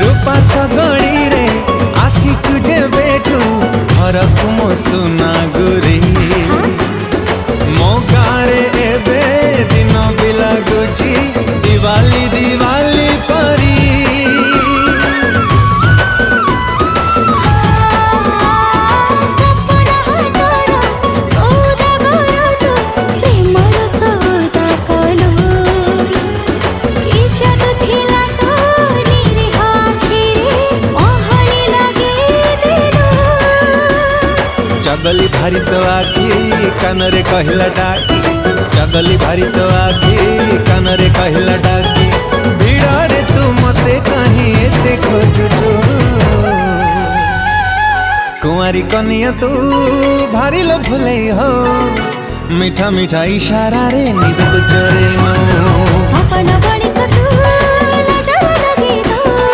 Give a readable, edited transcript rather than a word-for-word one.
रूपा सगड़ी रे आसीचु जे बेठू घर को मो सुना गुरी मो गारे एबे दिन भी लगुची दिवाली दिवाली परी चगली भारी तो आखी कानरे कहला डाकी चगली भारी तो आखी कानरे कहला डाकी भीड़ा रे तू मते कहीं एते खोजुचो कुंवारी कनिया तू भारी लो भूले हो मीठा मीठा इशारा रे नींद तो चोरे नो सपना बड़ी को तू